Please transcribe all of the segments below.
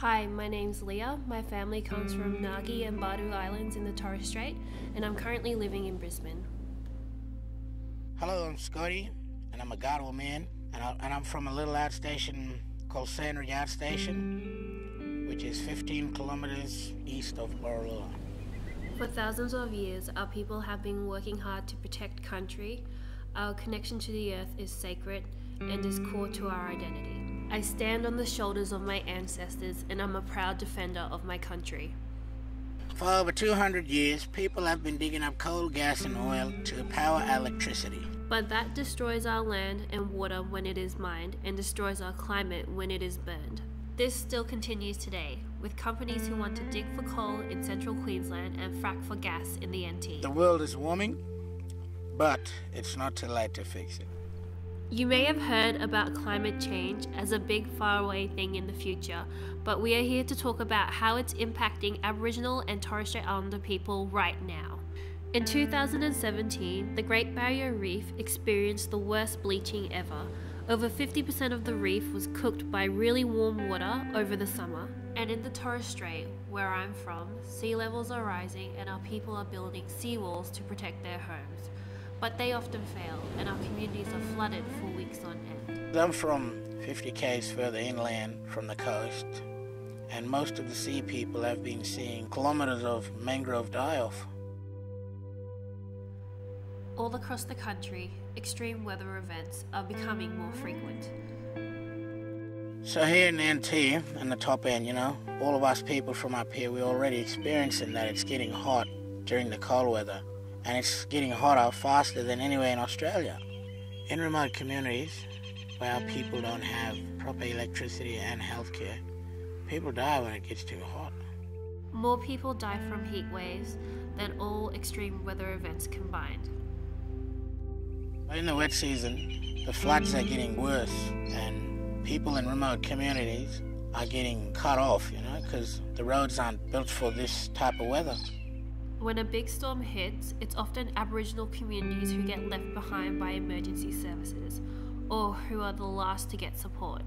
Hi, my name's Leah. My family comes from Nagi and Badu Islands in the Torres Strait, and I'm currently living in Brisbane. Hello, I'm Scotty, and I'm a Gadawa man, and I'm from a little outstation called Sandridge Outstation, which is 15 kilometres east of Borroloola. For thousands of years, our people have been working hard to protect country. Our connection to the earth is sacred and is core to our identity. I stand on the shoulders of my ancestors, and I'm a proud defender of my country. For over 200 years, people have been digging up coal, gas and oil to power electricity. But that destroys our land and water when it is mined, and destroys our climate when it is burned. This still continues today, with companies who want to dig for coal in central Queensland and frack for gas in the NT. The world is warming, but it's not too late to fix it. You may have heard about climate change as a big faraway thing in the future, but we are here to talk about how it's impacting Aboriginal and Torres Strait Islander people right now. In 2017, the Great Barrier Reef experienced the worst bleaching ever. Over 50% of the reef was cooked by really warm water over the summer. And in the Torres Strait, where I'm from, sea levels are rising and our people are building seawalls to protect their homes. But they often fail, and our communities are flooded for weeks on end. I'm from 50 k's further inland from the coast, and most of the sea people have been seeing kilometres of mangrove die-off. All across the country, extreme weather events are becoming more frequent. So here in the NT, and the top end, all of us people from up here, we're already experiencing that it's getting hot during the cold weather. And it's getting hotter faster than anywhere in Australia. In remote communities, where our people don't have proper electricity and healthcare, people die when it gets too hot. More people die from heat waves than all extreme weather events combined. In the wet season, the floods are getting worse, and people in remote communities are getting cut off, because the roads aren't built for this type of weather. When a big storm hits, it's often Aboriginal communities who get left behind by emergency services, or who are the last to get support.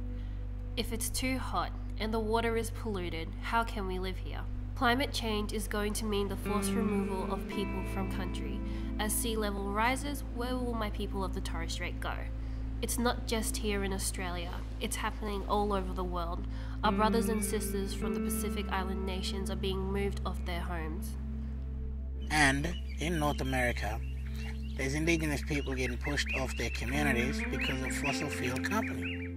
If it's too hot and the water is polluted, how can we live here? Climate change is going to mean the forced removal of people from country. As sea level rises, where will my people of the Torres Strait go? It's not just here in Australia, it's happening all over the world. Our brothers and sisters from the Pacific Island nations are being moved off their homes. And in North America, there's Indigenous people getting pushed off their communities because of fossil fuel companies.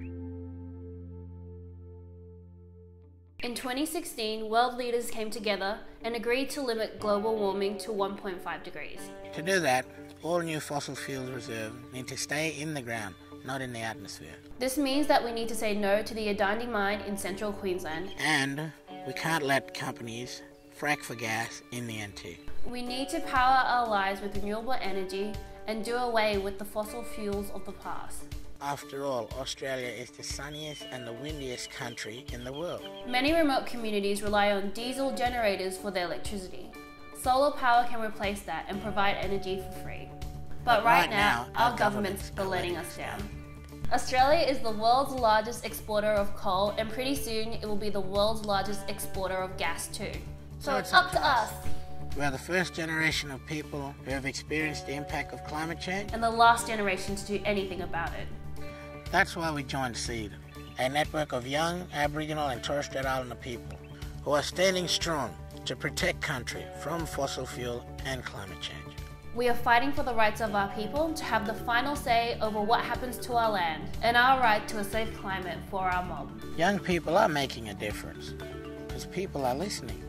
In 2016, world leaders came together and agreed to limit global warming to 1.5 degrees. To do that, all new fossil fuels reserves need to stay in the ground, not in the atmosphere. This means that we need to say no to the ADANI mine in central Queensland. And we can't let companies frack for gas in the NT. We need to power our lives with renewable energy and do away with the fossil fuels of the past. After all, Australia is the sunniest and the windiest country in the world. Many remote communities rely on diesel generators for their electricity. Solar power can replace that and provide energy for free. But right now, our governments are letting us down. Australia is the world's largest exporter of coal, and pretty soon it will be the world's largest exporter of gas too. So it's up to us. We are the first generation of people who have experienced the impact of climate change, and the last generation to do anything about it. That's why we joined SEED, a network of young Aboriginal and Torres Strait Islander people who are standing strong to protect country from fossil fuel and climate change. We are fighting for the rights of our people to have the final say over what happens to our land, and our right to a safe climate for our mob. Young people are making a difference, because people are listening.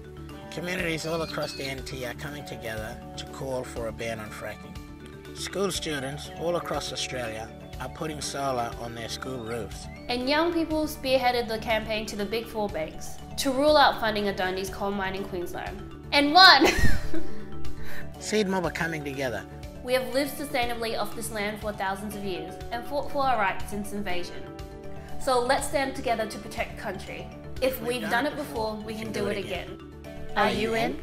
Communities all across the NT are coming together to call for a ban on fracking. School students all across Australia are putting solar on their school roofs. And young people spearheaded the campaign to the Big Four banks to rule out funding ADANI's coal mine in Queensland. And won! Seed mob are coming together. We have lived sustainably off this land for thousands of years and fought for our rights since invasion. So let's stand together to protect country. If we've done it before, we can do it again. Are you in?